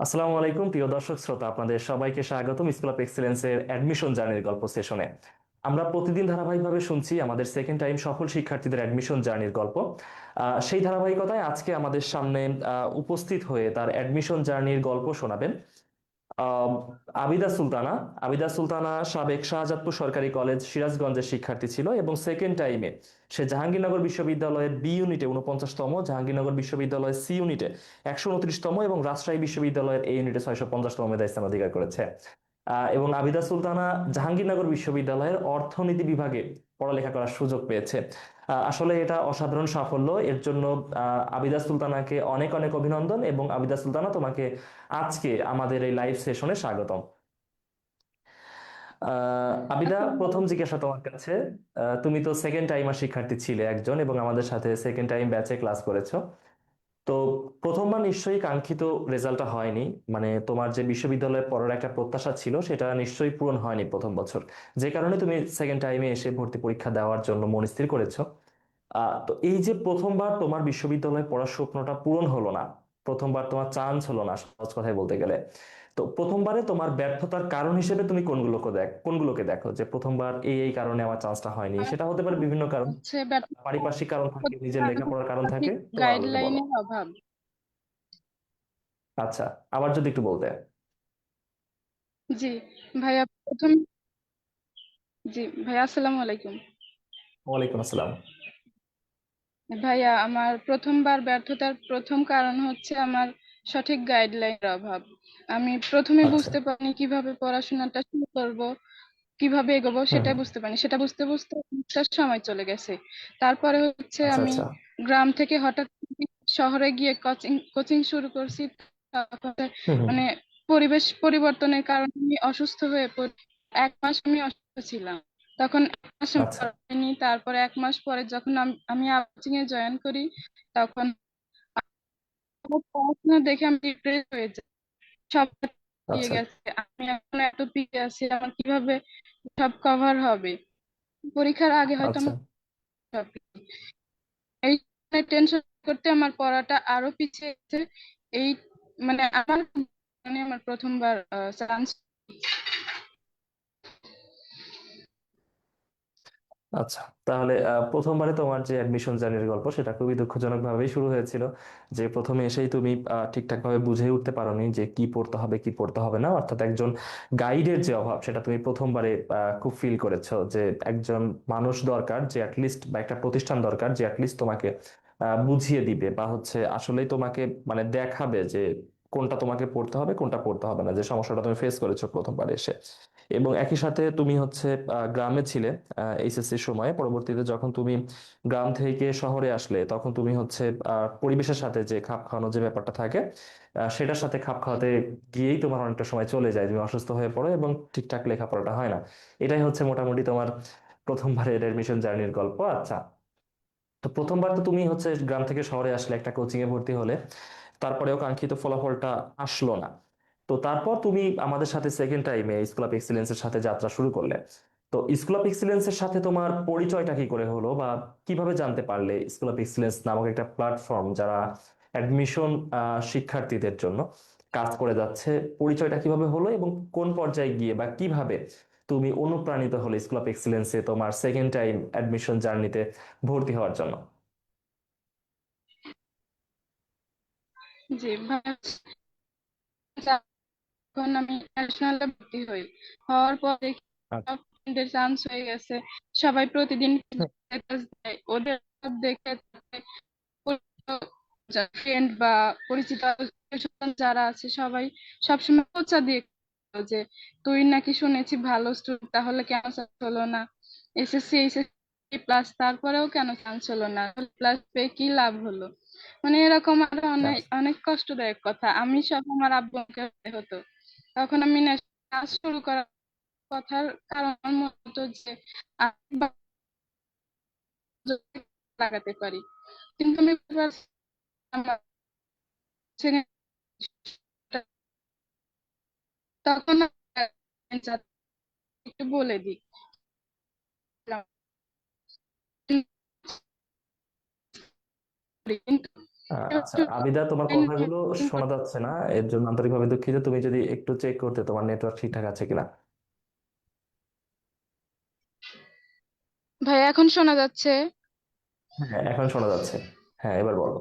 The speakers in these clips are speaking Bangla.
আসসালামু আলাইকুম প্রিয় দর্শক শ্রোতা, আপনাদের সবাইকে স্বাগতম স্কুল অফ এক্সেলেন্সের অ্যাডমিশন জার্নির গল্প সেশনে। আমরা প্রতিদিন ধারাবাহিকভাবে শুনছি আমাদের সেকেন্ড টাইম সফল শিক্ষার্থীদের অ্যাডমিশন জার্নির গল্প। সেই ধারাবাহিকতায় আজকে আমাদের সামনে উপস্থিত হয়ে তার অ্যাডমিশন জার্নির গল্প শোনাবেন আহ, আবিদা সুলতানা। আবিদা সুলতানা সাবেক শাহজাদপুর সরকারি কলেজ সিরাজগঞ্জের শিক্ষার্থী ছিল এবং সেকেন্ড টাইমে সে জাহাঙ্গীরনগর বিশ্ববিদ্যালয়ের বি ইউনিটে 49তম, জাহাঙ্গীরনগর বিশ্ববিদ্যালয়ের সি ইউনিটে 129তম এবং রাজশাহী বিশ্ববিদ্যালয়ের এ ইউনিটে 650তম মেধার স্থান অধিকার করেছে। এবং আবিদা সুলতানা জাহাঙ্গীরনগর বিশ্ববিদ্যালয়ের অর্থনীতি বিভাগে পড়ালেখা করার সুযোগ পেয়েছে। আসলে এটা অসাধারণ সাফল্য, এর জন্য আবিদা সুলতানাকে অনেক অনেক অভিনন্দন। এবং আবিদা সুলতানা, তোমাকে আজকে আমাদের এই লাইভ সেশনে স্বাগতম। আবিদা, প্রথম আসসালামু জিজ্ঞাসা তোমার কাছে। তুমি তো সেকেন্ড টাইমার শিক্ষার্থী ছিলে একজন এবং আমাদের সাথে সেকেন্ড টাইম ব্যাচে ক্লাস করেছো। তো প্রথমবার নিশ্চয়ই কাঙ্ক্ষিত রেজাল্টটা হয়নি, মানে তোমার যে বিশ্ববিদ্যালয়ে পড়ার একটা প্রত্যাশা ছিল সেটা নিশ্চয়ই পূরণ হয়নি প্রথম বছর, যে কারণে তুমি সেকেন্ড টাইমে এসে ভর্তি পরীক্ষা দেওয়ার জন্য মন স্থির করেছো। তো এই যে প্রথমবার তোমার বিশ্ববিদ্যালয়ে পড়ার স্বপ্নটা পূরণ হলো না, প্রথমবার তোমার চান্স হলো না সহজ কথায় বলতে গেলে, তো প্রথমবারে তোমার ব্যর্থতার কারণ হিসেবে তুমি কোনগুলোকে দেখো যে প্রথমবার এই এই কারণে আমার চান্সটা হয়নি? সেটা হতে পারে বিভিন্ন কারণ, হচ্ছে ব্যর্থ পারিপার্শ্বিক কারণ থাকে, নিজের কারণ লেখাপড়ার কারণ থাকে, সঠিক তোমার আলাদা বলো। গাইডলাইনের অভাব। আচ্ছা, আবার যদি একটু বলতে। জি ভাইয়া, জি ভাইয়া, আসসালামু আলাইকুম। ওয়ালাইকুম আসসালাম। ভাইয়া, আমার প্রথমবার ব্যর্থতার প্রথম কারণ হচ্ছে আমার সঠিক গাইডলাইনের অভাব। আমি প্রথমে আচ্ছা। বুঝতে পারিনি কিভাবে পড়াশোনাটা শুরু করব, কিভাবে এগোবো হুম সেটা হুম। বুঝতে পারিনি। সেটা বুঝতে বুঝতে অনেকটা সময় চলে গেছে। তারপরে হচ্ছে আচ্ছা আমি আচ্ছা। গ্রাম থেকে হঠাৎ শহরে গিয়ে কোচিং কোচিং শুরু করছি। তখন হুম হুম। মানে পরিবেশ পরিবর্তনের কারণে আমি অসুস্থ হয়ে পড়ি। 1 মাস আমি অসুস্থ ছিলাম। তখন 1 মাস আমি আচ্ছা পড়াইনি। তারপরে 1 মাস পরে যখন আমি কোচিং এ জয়েন করি, তখন আমার পড়াশোনা দেখে আমি ডিপ্রেস হয়ে যাই। সব দিয়ে আচ্ছা। গেছে, আমি এখন এত পিছিয়ে আছি, আমার কিভাবে সব কভার হবে? পরীক্ষার আগে হয়তো আচ্ছা আমার সব এই টেনশন করতে আমার পড়াটা আরো পিছিয়ে গেছে। এই আমার প্রথমবার চান্স। আচ্ছা। তাহলে প্রথমবারে তোমার যে অ্যাডমিশন জার্নির গল্প সেটা খুবই দুঃখজনক ভাবেই শুরু হয়েছিল, যে প্রথমে এসেই তুমি ঠিকঠাক ভাবে বুঝে উঠতে পারোনি যে কি পড়তে হবে কি পড়তে হবে না, অর্থাৎ একজন গাইডের যে অভাব সেটা তুমি প্রথমবারে খুব ফিল করেছো, যে একজন মানুষ দরকার যে অ্যাটলিস্ট, বা একটা প্রতিষ্ঠান দরকার যে অ্যাটলিস্ট তোমাকে বুঝিয়ে দিবে বা হচ্ছে আসলেই তোমাকে মানে দেখাবে যে কোনটা তোমাকে পড়তে হবে কোনটা পড়তে হবে না, যে সমস্যাটা তুমি ফেস করেছো প্রথমবার এসে। এবং একই সাথে তুমি হচ্ছে গ্রামে ছিলে এইচএসসির সময়, পরবর্তীতে যখন তুমি গ্রাম থেকে শহরে আসলে তখন তুমি হচ্ছে পরিবেশের সাথে যে খাপ খাওয়ানোর যে ব্যাপারটা থাকে, সেটার সাথে খাপ খাওয়াতে গিয়েই তোমার অনেকটা সময় চলে যায়, তুমি অসুস্থ হয়ে পড়ো এবং ঠিকঠাক লেখাপড়াটা হয় না। এটাই হচ্ছে মোটামুটি তোমার প্রথমবারের এডমিশন জার্নির গল্প। আচ্ছা, তো প্রথমবার তো তুমি হচ্ছে গ্রাম থেকে শহরে আসলে, একটা কোচিং এ ভর্তি হলে, তারপরেও কাঙ্ক্ষিত ফলাফলটা আসলো না। তো তারপর তুমি আমাদের সাথে সেকেন্ড টাইমে স্কুল অফ এক্সিলেন্সের সাথে যাত্রা শুরু করলে। তো স্কুল অফ এক্সিলেন্সের সাথে তোমার পরিচয়টা কি করে হলো, বা কিভাবে জানতে পারলে স্কুল অফ এক্সিলেন্স নামক একটা প্ল্যাটফর্ম যারা অ্যাডমিশন শিক্ষার্থীদের জন্য কাজ করে যাচ্ছে, পরিচয়টা কিভাবে হলো এবং কোন পর্যায়ে গিয়ে বা কিভাবে তুমি অনুপ্রাণিত হলে স্কুল অফ এক্সিলেন্সে তোমার সেকেন্ড টাইম অ্যাডমিশন জার্নিতে ভর্তি হওয়ার জন্য? জি ভাইয়া, যখন আমি ন্যাশনালে ভর্তি হই, হওয়ার পর দেখি আচ্ছা। সব ফ্রেন্ডের চান্স হয়ে গেছে। সবাই প্রতিদিন status দেয়। ওদের সব দেখে ফ্রেন্ড বা পরিচিত আত্মীয়স্বজন যারা আছে সবাই সবসময় খোঁচা দিয়ে যে তুই নাকি শুনেছি ভালো স্টুডেন্ট, তাহলে কেন চান্স হলো না? এইচএসসি প্লাস, তারপরেও কেন চান্স হলো না? প্লাস পেয়ে কি লাভ হলো? মানে এরকম আরো অনেক আচ্ছা। অনেক কষ্টদায়ক কথা আমি সব আমার আব্বুকে বলতে হতো। তখন আমি কাজ শুরু করার কথার কারণ মতো যে আমি লাগাতে পারি, কিন্তু আমি আমার ছেলে তখন একটু বলে দিই। আচ্ছা আবিদা, তোমার কথাগুলো শোনা যাচ্ছে না, এর জন্য আন্তরিকভাবে দুঃখিত। তুমি যদি একটু চেক করতে তোমার নেটওয়ার্ক ঠিকঠাক আছে কিনা। ভাইয়া এখন শোনা যাচ্ছে? হ্যাঁ এখন শোনা যাচ্ছে। হ্যাঁ এবার বলো।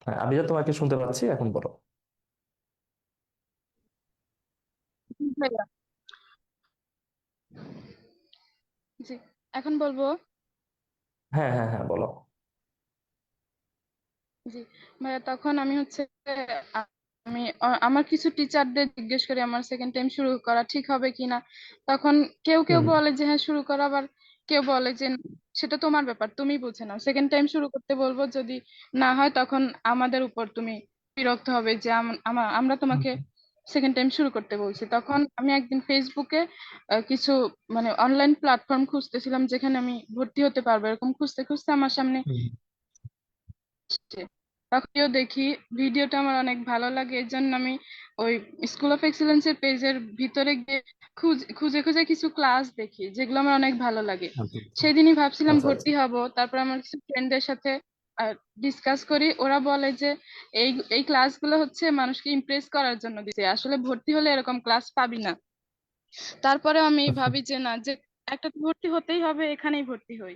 হ্যাঁ আবিদা, তোমাকে শুনতে পাচ্ছি, এখন বলো। ভাইয়া, জি, এখন বলবো। হ্যাঁ হ্যাঁ হ্যাঁ বলো। জি ভাইয়া, তখন আমি হচ্ছে আ- আমি আমার কিছু টিচারদের জিজ্ঞেস করি আমার সেকেন্ড টাইম শুরু করা ঠিক হবে কিনা। তখন কেউ কেউ হুম বলে যে হ্যাঁ শুরু করা, আবার কেউ বলে যে না, সেটা তোমার ব্যাপার, তুমি বুঝে নাও। সেকেন্ড টাইম শুরু করতে বলবো, যদি না হয় তখন আমাদের উপর তুমি বিরক্ত হবে যে আমরা তোমাকে হুম সেকেন্ড টাইম শুরু করতে বলছি। তখন আমি একদিন ফেসবুকে কিছু মানে অনলাইন প্ল্যাটফর্ম খুঁজতেছিলাম যেখানে আমি ভর্তি হতে পারবো, এরকম খুঁজতে খুঁজতে আমার সামনে হুম। আসছে। তখনও দেখি ভিডিওটা আমার অনেক ভালো লাগে, এর জন্য আমি ওই স্কুল অফ এক্সেলেন্সের পেজের ভিতরে গিয়ে খুঁজে খুঁজে কিছু ক্লাস দেখি যেগুলো আমার অনেক ভালো লাগে। আচ্ছা সেদিনই ভাবছিলাম আচ্ছা আচ্ছা। ভর্তি হব। তারপর আমার কিছু ফ্রেন্ডদের সাথে ডিসকাস করি, ওরা বলে যে এই এই ক্লাসগুলো হচ্ছে মানুষকে ইমপ্রেস করার জন্য দিছে, আসলে ভর্তি হলে এরকম ক্লাস পাবি না। তারপরে আমি ভাবি যে না, যে একটা তো ভর্তি হতেই হবে, এখানেই ভর্তি হই।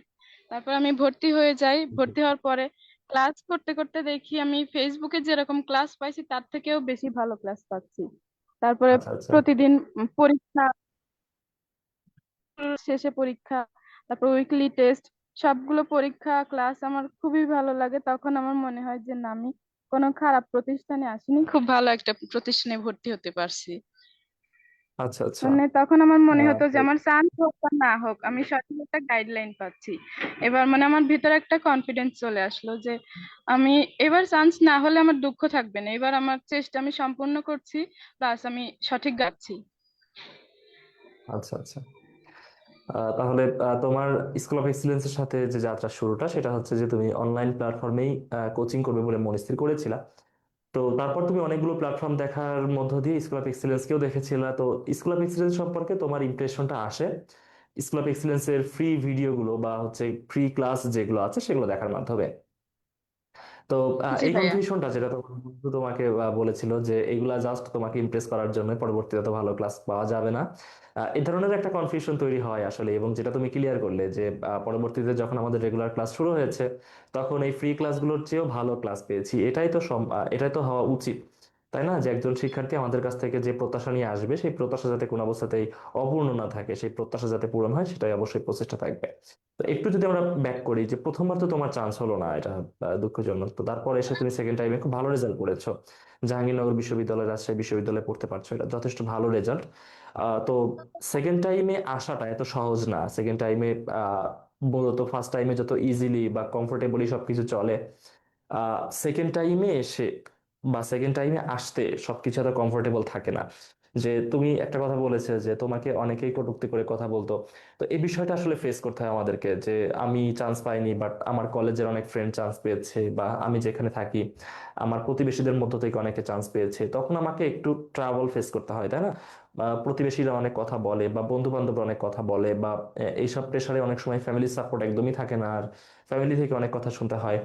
তারপর আমি ভর্তি হয়ে যাই। ভর্তি হওয়ার পরে ক্লাস করতে করতে দেখি আমি ফেসবুকে যেরকম ক্লাস পাইছি তার থেকেও বেশি ভালো ক্লাস পাচ্ছি। তারপরে আচ্ছা আচ্ছা। প্রতিদিন পরীক্ষা শেষে পরীক্ষা, তারপর উইকলি টেস্ট, সবগুলো পরীক্ষা ক্লাস আমার খুবই ভালো লাগে। তখন আমার মনে হয় যে না, আমি কোনো খারাপ প্রতিষ্ঠানে আসিনি, খুব ভালো একটা প্রতিষ্ঠানে ভর্তি হতে পারছি। আচ্ছা আচ্ছা। মানে তখন আমার মনে হতো যে তো আমার চান্স হোক বা না হোক, আমি সঠিক একটা গাইডলাইন পাচ্ছি। এবার মানে আমার ভিতরে একটা কনফিডেন্স চলে আসলো যে আমি এবার চান্স না হলে আমার দুঃখ থাকবে না, এবার আমার চেষ্টা আমি সম্পূর্ণ করছি, প্লাস আমি সঠিক গাচ্ছি। আচ্ছা আচ্ছা। তাহলে তোমার স্কুল অফ এক্সিলেন্সের সাথে যে যাত্রা শুরুটা সেটা হচ্ছে যে তুমি অনলাইন প্ল্যাটফর্মেই কোচিং করবে বলে মনস্থির করেছিলা। তো তারপর তুমি অনেকগুলো প্ল্যাটফর্ম দেখার মধ্য দিয়ে স্কুল অফ এক্সিলেন্সকেও দেখেছিলা। তো স্কুল অফ এক্সিলেন্স সম্পর্কে তোমার ইমপ্রেশনটা আসে স্কুল অফ এক্সিলেন্সের ফ্রি ভিডিওগুলো বা হচ্ছে ফ্রি ক্লাস যেগুলো আছে সেগুলো দেখার মাধ্যমে। তো জি এই ভাইয়া। কনফিউশনটা যেটা তোমার বন্ধু তোমাকে বলেছিল যে এগুলা জাস্ট তোমাকে ইমপ্রেস করার জন্য, পরবর্তীতে তো ভালো ক্লাস পাওয়া যাবে না, এই ধরনের একটা কনফিউশন তৈরি হয় আসলে। এবং যেটা তুমি ক্লিয়ার করলে যে পরবর্তীতে যখন আমাদের রেগুলার ক্লাস শুরু হয়েছে তখন এই ফ্রি ক্লাসগুলোর চেয়েও ভালো ক্লাস পেয়েছি। এটাই তো হওয়া উচিত, তাই না? যে একজন শিক্ষার্থী আমাদের কাছ থেকে যে প্রত্যাশা নিয়ে আসবে সেই প্রত্যাশা যাতে কোনো অবস্থাতেই অপূর্ণ না থাকে, সেই প্রত্যাশা যাতে পূরণ হয় সেটাই অবশ্যই প্রচেষ্টা থাকবে। তো একটু যদি আমরা ব্যাক করি যে প্রথমবার তো তোমার চান্স হলো না, এটা দুঃখজনক। তো তারপর এসে তুমি সেকেন্ড টাইমে খুব ভালো রেজাল্ট করেছো, জাহাঙ্গীরনগর বিশ্ববিদ্যালয়, রাজশাহী বিশ্ববিদ্যালয়ে পড়তে পারছো, এটা যথেষ্ট ভালো রেজাল্ট। তো সেকেন্ড টাইমে আসাটা এত সহজ না। সেকেন্ড টাইমে মূলত ফার্স্ট টাইমে যত ইজিলি বা কমফোর্টেবলি সবকিছু চলে, সেকেন্ড টাইমে এসে বা সেকেন্ড টাইমে আসতে সবকিছু এত কমফোর্টেবল থাকে না। যে তুমি একটা কথা বলেছে যে তোমাকে অনেকেই কটূক্তি করে কথা বলতো, তো এই বিষয়টা আসলে ফেস করতে হয় আমাদেরকে। যে আমি চান্স পাইনি বাট আমার কলেজের অনেক ফ্রেন্ড চান্স পেয়েছে, বা আমি যেখানে থাকি আমার প্রতিবেশীদের মধ্য থেকে অনেকে চান্স পেয়েছে, তখন আমাকে একটু ট্রাবল ফেস করতে হয়, তাই না? বা প্রতিবেশীরা অনেক কথা বলে বা বন্ধু বান্ধবরা অনেক কথা বলে, বা এইসব প্রেশারে অনেক সময় ফ্যামিলির সাপোর্ট একদমই থাকে না, আর ফ্যামিলি থেকে অনেক কথা শুনতে হয়।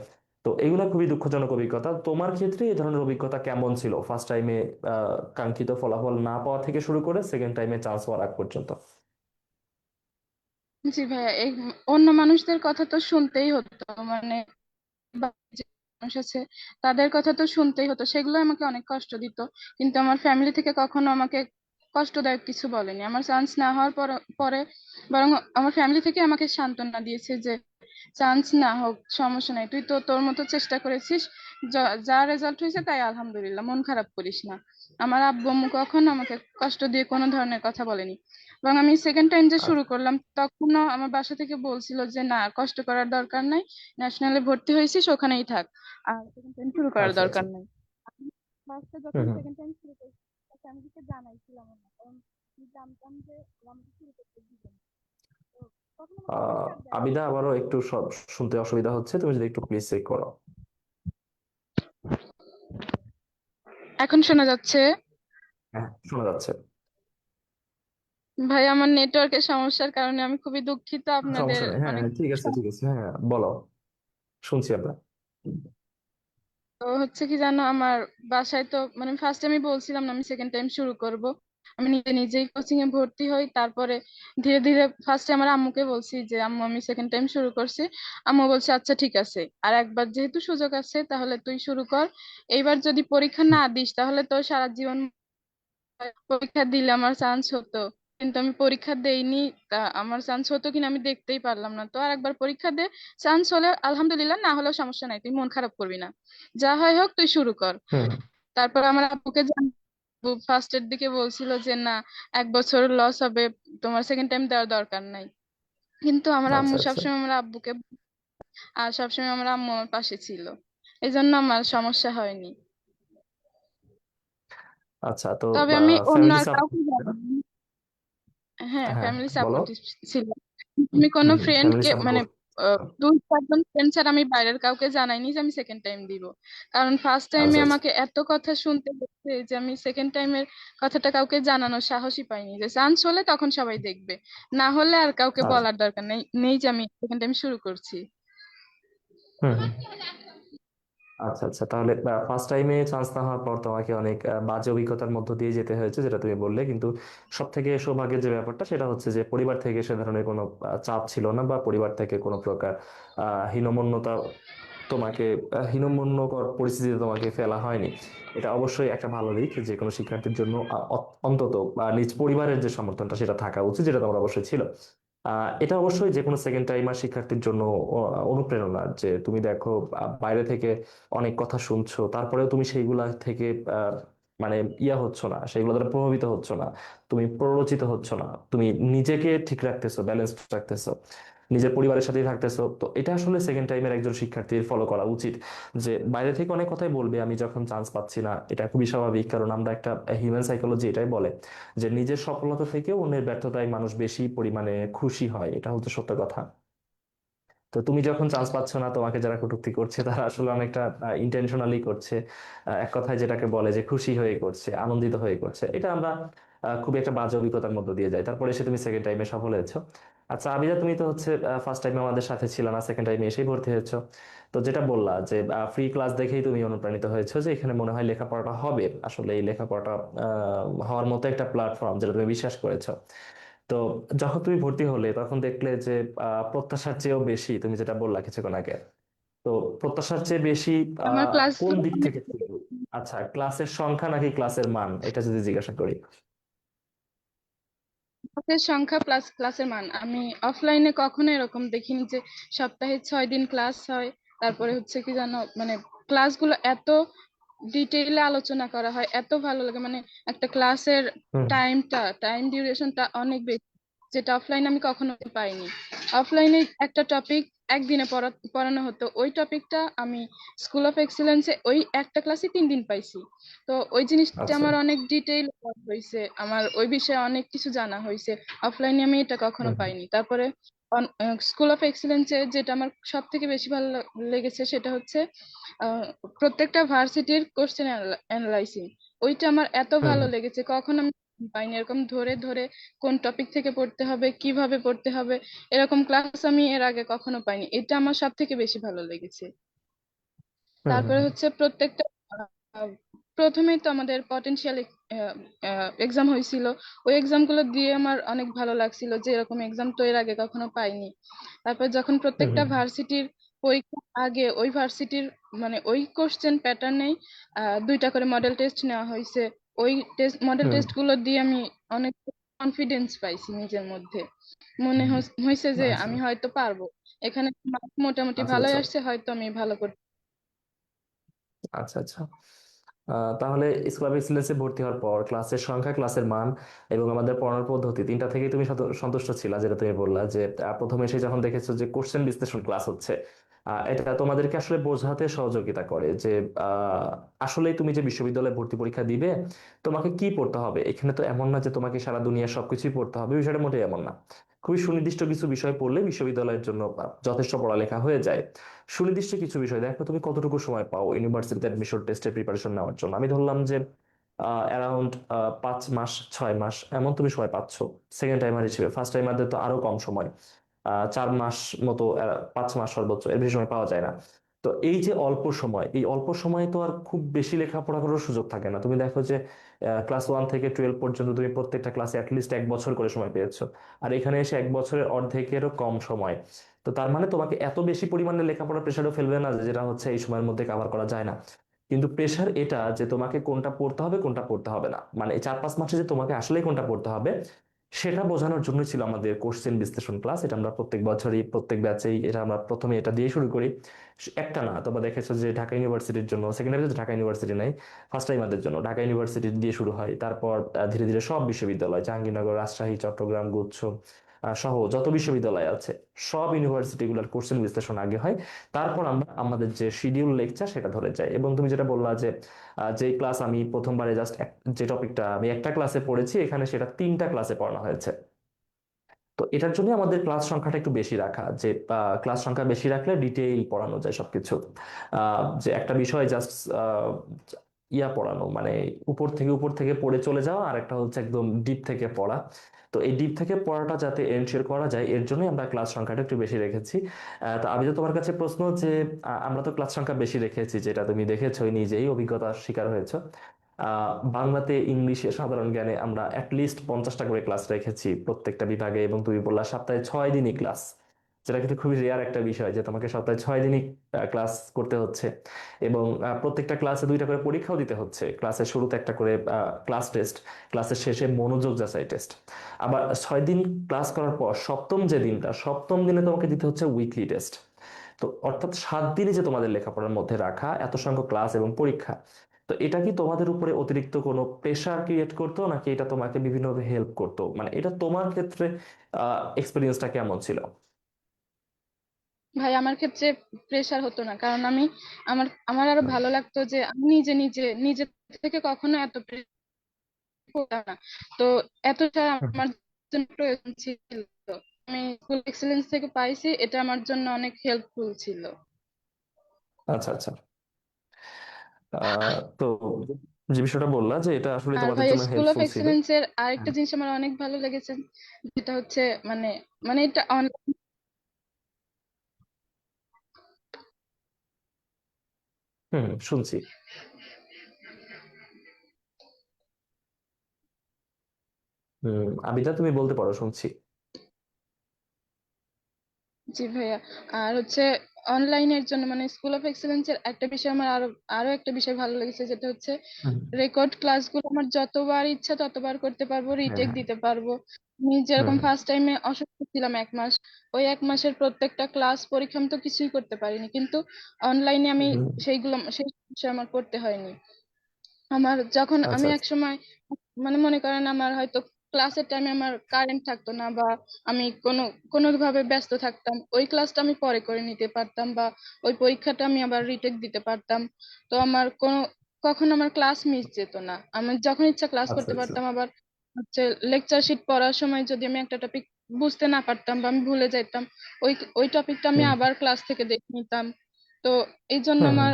তো এগুলো খুবই দুঃখজনক অভিজ্ঞতা। তোমার ক্ষেত্রে এই ধরনের অভিজ্ঞতা কেমন ছিল ফার্স্ট টাইমে কাঙ্ক্ষিত ফলাফল না পাওয়া থেকে শুরু করে সেকেন্ড টাইমে চান্স পাওয়ার আগ পর্যন্ত? জি ভাইয়া, এই অন্য মানুষদের কথা তো শুনতেই হতো, মানে বা যে মানুষ আছে তাদের কথা তো শুনতেই হতো, সেগুলো আমাকে অনেক কষ্ট দিত। কিন্তু আমার ফ্যামিলি থেকে কখনো আমাকে কষ্টদায়ক কিছু বলেনি। আমার চান্স না হওয়ার পরে বরং আমার ফ্যামিলি থেকে আমাকে সান্ত্বনা দিয়েছে যে চান্স না হোক সমস্যা নাই, তুই তো তোর মতো চেষ্টা করেছিস, যা রেজাল্ট হয়েছে তাই আলহামদুলিল্লাহ, মন খারাপ করিস না। আমার আব্বু আম্মু কখনো আমাকে কষ্ট দিয়ে কোনো ধরনের কথা বলেনি। এবং আমি সেকেন্ড টাইম যে শুরু আচ্ছা করলাম তখনও আমার বাসা থেকে বলছিল যে না, কষ্ট করার দরকার নাই, ন্যাশনালে ভর্তি হয়েছিস ওখানেই থাক, আর সেকেন্ড টাইম শুরু করার আচ্ছা আচ্ছা। দরকার নাই। আমি ফার্স্টে হুম যখন হুম। সেকেন্ড টাইম শুরু করেছি ফ্যামিলিকে জানাইছিলাম না, কারণ আমি জানতাম যে ওরা আমাকে শুরু করতে দিবে না। তো তখন আমাকে প্রেশার দেয়। আবিদা, আবারও একটু সব শুনতে অসুবিধা হচ্ছে, তুমি যদি একটু প্লিজ চেক করো। এখন শোনা যাচ্ছে? হ্যাঁ শোনা যাচ্ছে। ভাই, আমার নেটওয়ার্কের সমস্যার কারণে আমি খুবই দুঃখিত, আপনাদের সমস্যা নেই, হ্যাঁ অনেক। হ্যাঁ, ঠিক আছে ঠিক আছে, হ্যাঁ বলো, শুনছি আমরা। তো হচ্ছে কি জানো, আমার বাসায় তো মানে ফার্স্ট আমি বলছিলাম না আমি সেকেন্ড টাইম শুরু করব। আমি নিজে নিজেই কোচিং এ ভর্তি হই, তারপরে ধীরে ধীরে ফার্স্টে আমার আম্মুকে বলছি যে আম্মু আমি সেকেন্ড টাইম শুরু করছি। আম্মু বলছে আচ্ছা ঠিক আছে, আর একবার যেহেতু সুযোগ আছে তাহলে তুই শুরু কর। এইবার যদি পরীক্ষা না দিস তাহলে তো সারা জীবন পরীক্ষা দিলে আমার চান্স হতো, কিন্তু আমি পরীক্ষা দেইনি। তা আমার চান্স হতো কিনা আমি দেখতেই পারলাম না। তো আর একবার পরীক্ষা দে, চান্স হলে আলহামদুলিল্লাহ, না হলেও সমস্যা নাই, তুই মন খারাপ করবি না, যা হয় হোক তুই শুরু কর। হুম। তারপর আমার আব্বুকে ফার্স্টের দিকে বলছিল যে না, 1 বছর লস হবে, তোমার সেকেন্ড টাইম দেওয়ার দরকার নাই। কিন্তু আমার আচ্ছা আম্মু আচ্ছা সবসময় আমার আব্বুকে, আর সবসময় আমার আম্মু আমার পাশে ছিল, এই জন্য আমার সমস্যা হয়নি। আচ্ছা, তো তবে আমি অন্য ফ্যামিলি আর কাউকে সাপোর্ট। জানি। হ্যাঁ, হ্যাঁ ফ্যামিলি বলো। সাপোর্টিভ ছিল। আমি কোনো হুম, ফ্রেন্ড ফ্যামিলি কে মানে সাপোর্ট। 2-4 জন ফ্রেন্ড ছাড়া আমি বাইরের কাউকে জানাইনি যে আমি সেকেন্ড টাইম দিব। কারণ ফার্স্ট টাইমে আচ্ছা আচ্ছা আমাকে এত কথা শুনতে হচ্ছে যে আমি সেকেন্ড টাইমের কথাটা কাউকে জানানোর সাহসই পাইনি। যে চান্স হলে তখন সবাই দেখবে, না হলে আর কাউকে আচ্ছা। বলার দরকার নেই নেই যে আমি সেকেন্ড টাইম শুরু করছি। হুম হুম। আচ্ছা আচ্ছা, তাহলে ফার্স্ট টাইমে চান্স না হওয়ার পর তোমাকে অনেক বাজে অভিজ্ঞতার মধ্য দিয়ে যেতে হয়েছে, যেটা তুমি বললে, কিন্তু সব থেকে সৌভাগ্যের যে ব্যাপারটা সেটা হচ্ছে যে পরিবার থেকে সে ধরনের কোনো চাপ ছিল না, বা পরিবার থেকে কোনো প্রকার হীনমন্যতা তোমাকে হীনমন্যকর পরিস্থিতিতে তোমাকে ফেলা হয়নি। এটা অবশ্যই একটা ভালো দিক যে কোনো শিক্ষার্থীর জন্য, অন্তত নিজ পরিবারের যে সমর্থনটা সেটা থাকা উচিত, যেটা তোমার অবশ্যই ছিল। এটা অবশ্যই যে কোনো সেকেন্ড টাইমার শিক্ষার্থীর জন্য অনুপ্রেরণা, যে তুমি দেখো বাইরে থেকে অনেক কথা শুনছো, তারপরেও তুমি সেইগুলা থেকে আহ, মানে হচ্ছ না, সেইগুলো দ্বারা প্রভাবিত হচ্ছ না, তুমি প্ররোচিত হচ্ছ না, তুমি নিজেকে ঠিক রাখতেছো, ব্যালেন্স রাখতেছো, নিজের পরিবারের সাথেই থাকতেছো। তো এটা আসলে সেকেন্ড টাইমের একজন শিক্ষার্থীর ফলো করা উচিত। যে বাইরে থেকে অনেক কথাই বলবে, আমি যখন চান্স পাচ্ছি না, এটা খুবই স্বাভাবিক, কারণ আমরা একটা হিউম্যান সাইকোলজি এটাই বলে যে নিজের সফলতা থেকে অন্যের ব্যর্থতায় মানুষ বেশি পরিমাণে খুশি হয়, এটা হচ্ছে সত্য কথা। তো তুমি যখন চান্স পাচ্ছ না, তোমাকে যারা কটূক্তি করছে তারা আসলে অনেকটা ইন্টেনশনালি করছে, এক কথায় যেটাকে বলে যে খুশি হয়ে করছে, আনন্দিত হয়ে করছে। এটা আমরা খুবই একটা বাজে অভিজ্ঞতার মধ্যে দিয়ে যাই, তারপরে এসে তুমি সেকেন্ড টাইমে সফল হয়েছো। আচ্ছা আবিদা, তুমি তো হচ্ছে ফার্স্ট টাইমে আমাদের সাথে ছিল না, সেকেন্ড টাইমে এসেই ভর্তি হয়েছো। তো যেটা বললা যে ফ্রি ক্লাস দেখেই তুমি অনুপ্রাণিত হয়েছো, যে এখানে মনে হয় লেখাপড়াটা হবে, আসলে এই লেখাপড়াটা হওয়ার মতো একটা প্ল্যাটফর্ম, যেটা তুমি বিশ্বাস করেছো। তো যখন তুমি ভর্তি হলে তখন দেখলে যে প্রত্যাশার চেয়েও বেশি, তুমি যেটা বললা কিছুক্ষণ আগে, তো প্রত্যাশার চেয়ে বেশি আমার ক্লাস কোন দিক থেকে ছিল? আচ্ছা, ক্লাসের সংখ্যা নাকি ক্লাসের মান, এটা যদি জিজ্ঞাসা করি। ক্লাসের সংখ্যা প্লাস ক্লাসের মান। আমি অফলাইনে কখনো এরকম দেখিনি যে সপ্তাহে 6 দিন ক্লাস হয়, তারপরে হচ্ছে কি জানো মানে ক্লাসগুলো এত ডিটেইলে আলোচনা করা হয়, এত ভালো লাগে। মানে একটা ক্লাসের হুম টাইম ডিউরেশনটা অনেক বেশি, যেটা অফলাইনে আমি কখনো পাইনি। অফলাইনে একটা টপিক একদিনে পড়ানো হতো, ওই টপিকটা আমি স্কুল অফ এক্সেলেন্সে ওই একটা ক্লাসে 3 দিন পাইছি। তো ওই জিনিসটা আচ্ছা। আমার অনেক ডিটেইল হয়েছে, আমার ওই বিষয়ে অনেক কিছু জানা হয়েছে। অফলাইনে আমি এটা কখনো হুম পাইনি। তারপরে স্কুল অফ এক্সেলেন্সে যেটা আমার সব থেকে বেশি ভালো লেগেছে সেটা হচ্ছে আহ, প্রত্যেকটা ভার্সিটির কোশ্চেন অ্যানালাইসিং। ওইটা আমার এত হুম ভালো হুম। লেগেছে, কখনো আমি পাইনি এরকম ধরে ধরে কোন টপিক থেকে পড়তে হবে, কিভাবে পড়তে হবে, এরকম ক্লাস আমি এর আগে কখনো পাইনি। এটা আমার সব থেকে বেশি ভালো লেগেছে। হুম হুম তারপরে হুম। হচ্ছে প্রত্যেকটা আহ, প্রথমেই তো আমাদের পটেনশিয়াল এক্সাম হয়েছিল। ওই এক্সাম গুলো দিয়ে আমার অনেক ভালো লাগছিল যে এরকম এক্সাম তো এর আগে কখনো পাইনি। তারপর যখন হুম প্রত্যেকটা হুম। ভার্সিটির পরীক্ষার আগে ওই ভার্সিটির মানে ওই কোশ্চেন প্যাটার্নেই 2টা করে মডেল টেস্ট নেওয়া হয়েছে। ওই মডেল হুম। টেস্ট গুলো দিয়ে আমি অনেক কনফিডেন্স পাইছি নিজের মধ্যে। মনে হয়েছে যে আচ্ছা আমি হয়তো পারবো। এখানে mark মোটামুটি আচ্ছা ভালোই আচ্ছা আসছে, হয়তো আমি ভালো করতে। আচ্ছা আচ্ছা। তাহলে স্কুল অফ এক্সিলেন্সে ভর্তি হওয়ার পর ক্লাসের সংখ্যা, ক্লাসের মান এবং আমাদের পড়ানোর পদ্ধতি, তিনটা থেকেই তুমি সন্তুষ্ট ছিলা, যেটা তুমি বললা যে প্রথমে এসে যখন দেখেছো যে কোশ্চেন বিশ্লেষণ ক্লাস হচ্ছে, এটা তোমাদেরকে আসলে বোঝাতে সহযোগিতা করে যে আহ, আসলেই তুমি যে বিশ্ববিদ্যালয়ে ভর্তি পরীক্ষা দিবে, তোমাকে কি পড়তে হবে। এখানে তো এমন না যে তোমাকে সারা দুনিয়া সবকিছুই পড়তে হবে, বিষয়টা মোটেই এমন না। খুবই সুনির্দিষ্ট কিছু বিষয় পড়লে বিশ্ববিদ্যালয়ের জন্য যথেষ্ট পড়ালেখা হয়ে যায়। সুনির্দিষ্ট কিছু বিষয় দেখো, তুমি কতটুকু সময় পাও ইউনিভার্সিটিতে অ্যাডমিশন টেস্টের প্রিপারেশন নেওয়ার জন্য। আমি ধরলাম যে অ্যারাউন্ড 5 মাস 6 মাস এমন তুমি সময় পাচ্ছ সেকেন্ড টাইমার হিসেবে। ফার্স্ট টাইমারদের তো আরো কম সময়, 4 মাস মতো, 5 মাস সর্বোচ্চ, এর বেশি সময় পাওয়া যায় না। তো এই যে অল্প সময়, এই অল্প সময়ে তো আর খুব বেশি লেখাপড়া করার সুযোগ থাকে না। তুমি দেখো যে ক্লাস 1 থেকে 12 পর্যন্ত তুমি প্রত্যেকটা ক্লাসে অ্যাটলিস্ট 1 বছর করে সময় পেয়েছো, আর এখানে এসে 1 বছরের অর্ধেকেরও কম সময়। তো তার মানে তোমাকে এত বেশি পরিমাণে লেখাপড়ার প্রেশারও ফেলবে না, যেটা হচ্ছে এই সময়ের মধ্যে কভার করা যায় না। কিন্তু প্রেশার এটা যে তোমাকে কোনটা পড়তে হবে কোনটা পড়তে হবে না, মানে এই 4-5 মাসে যে তোমাকে আসলেই কোনটা পড়তে হবে সেটা বোঝানোর জন্যই ছিল আমাদের কোশ্চেন বিশ্লেষণ ক্লাস। এটা আমরা প্রত্যেক বছরই প্রত্যেক ব্যাচেই এটা আমরা প্রথমে এটা দিয়ে শুরু করি। একটা না, তোমরা দেখেছো যে ঢাকা ইউনিভার্সিটির জন্য সেকেন্ড ইয়ারে ঢাকা ইউনিভার্সিটি নাই, ফার্স্ট টাইমারদের জন্য ঢাকা ইউনিভার্সিটি দিয়ে শুরু হয়। তারপর ধীরে ধীরে সব বিশ্ববিদ্যালয়, জাহাঙ্গীরনগর, রাজশাহী, চট্টগ্রাম, গুচ্ছ সহ যত বিশ্ববিদ্যালয় আছে সব ইউনিভার্সিটিগুলোর কোশ্চেন বিশ্লেষণ আগে হয়। তারপর আমরা আমাদের যে শিডিউল লেকচার সেটা ধরে যাই। এবং তুমি যেটা বললা যে যে ক্লাস আমি প্রথমবারে জাস্ট যে টপিকটা আমি একটা ক্লাসে পড়েছি, এখানে সেটা 3টা ক্লাসে পড়ানো হয়েছে। তো এটার জন্য আমাদের ক্লাস সংখ্যাটা একটু বেশি রাখা, যে ক্লাস সংখ্যা বেশি রাখলে ডিটেইল পড়ানো যায় সবকিছু। যে একটা বিষয় জাস্ট ইয়া পড়ানো, মানে উপর থেকে পড়ে চলে যাওয়া, আর একটা হচ্ছে একদম ডিপ থেকে পড়া। তো এই ডিপ থেকে পড়াটা যাতে এনশিওর করা যায় এর জন্যই আমরা ক্লাস সংখ্যাটা একটু বেশি রেখেছি। তো আমি তো তোমার কাছে প্রশ্ন যে আমরা তো ক্লাস সংখ্যা বেশি রেখেছি, যেটা তুমি দেখেছোই, নিজেই অভিজ্ঞতার শিকার হয়েছো। বাংলাতে, ইংলিশে, সাধারণ জ্ঞানে আমরা অ্যাটলিস্ট 50টা করে ক্লাস রেখেছি প্রত্যেকটা বিভাগে। এবং তুমি বললা সপ্তাহে 6 দিনই ক্লাস, যেটা কিন্তু খুবই রেয়ার একটা বিষয় যে তোমাকে সপ্তাহে 6 দিনই ক্লাস করতে হচ্ছে। এবং প্রত্যেকটা ক্লাসে 2টা করে পরীক্ষাও দিতে হচ্ছে। ক্লাসের শুরুতে একটা করে ক্লাস টেস্ট, ক্লাসের শেষে মনোযোগ যাচাই টেস্ট। আবার 6 দিন ক্লাস করার পর সপ্তম যে দিনটা, সপ্তম দিনে তোমাকে দিতে হচ্ছে উইকলি টেস্ট। তো অর্থাৎ 7 দিনই যে তোমাদের লেখাপড়ার মধ্যে রাখা, এত সংখ্যক ক্লাস এবং পরীক্ষা। তো এটা কি তোমাদের উপরে অতিরিক্ত কোনো প্রেশার ক্রিয়েট করতো, নাকি এটা তোমাকে বিভিন্নভাবে হেল্প করতো? মানে এটা তোমার ক্ষেত্রে এক্সপিরিয়েন্সটা কেমন ছিল? ভাই আমার ক্ষেত্রে প্রেশার হতো না, কারণ আমি আমার আমার আরো ভালো লাগতো যে আমি নিজে নিজে নিজে থেকে কখনো এত pressure করতাম না। তো এতটা হুম। আমার জন্য প্রয়োজন ছিল। আমি স্কুল এক্সেলেন্স থেকে পাইছি, এটা আমার জন্য অনেক হেল্পফুল ছিল। আচ্ছা আচ্ছা। তো যে বিষয়টা বললা যে এটা আসলে আর তোমাদের ভাই জন্য স্কুল অফ হেল্পফুল ছিল। এক্সেলেন্স এর আরেকটা হুম। জিনিস আমার অনেক ভালো লেগেছে, যেটা হচ্ছে মানে মানে এটা হুম, শুনছি। আবিদা, তুমি বলতে পারো, শুনছি। জি ভাইয়া। আর হচ্ছে অনলাইনের জন্য মানে স্কুল অফ এক্সেলেন্স এর একটা বিষয় আমার আরো আরো একটা বিষয় ভালো লেগেছে, যেটা হচ্ছে হুম। রেকর্ড ক্লাসগুলো আমার যতবার ইচ্ছা ততবার করতে পারবো, হ্যাঁ রিটেক হ্যাঁ। দিতে পারবো। আমি যেরকম হুম ফার্স্ট টাইমে অসুস্থ ছিলাম 1 মাস, ওই 1 মাসের প্রত্যেকটা ক্লাস পরীক্ষা আমি তো কিছুই করতে পারিনি, কিন্তু অনলাইনে আমি হুম। সেই বিষয় আমার করতে হয়নি। আমার যখন আচ্ছা আমি এক আচ্ছা। সময় মানে মনে করেন আমার হয়তো ক্লাসের টাইমে আমার কারেন্ট থাকতো না, বা আমি কোনো ভাবে ব্যস্ত থাকতাম, ওই ক্লাসটা আমি পরে করে নিতে পারতাম, বা ওই পরীক্ষাটা আমি আবার রিটেক দিতে পারতাম। তো আমার কখনো আমার ক্লাস মিস যেত না, আমি যখন ইচ্ছা ক্লাস আচ্ছা করতে আচ্ছা। পারতাম। আবার হচ্ছে লেকচার শিট পড়ার সময় যদি আমি একটা টপিক বুঝতে না পারতাম বা আমি ভুলে যাইতাম, ওই ওই টপিকটা আমি হুম আবার ক্লাস থেকে দেখে নিতাম। তো এই জন্য হুম হুম আমার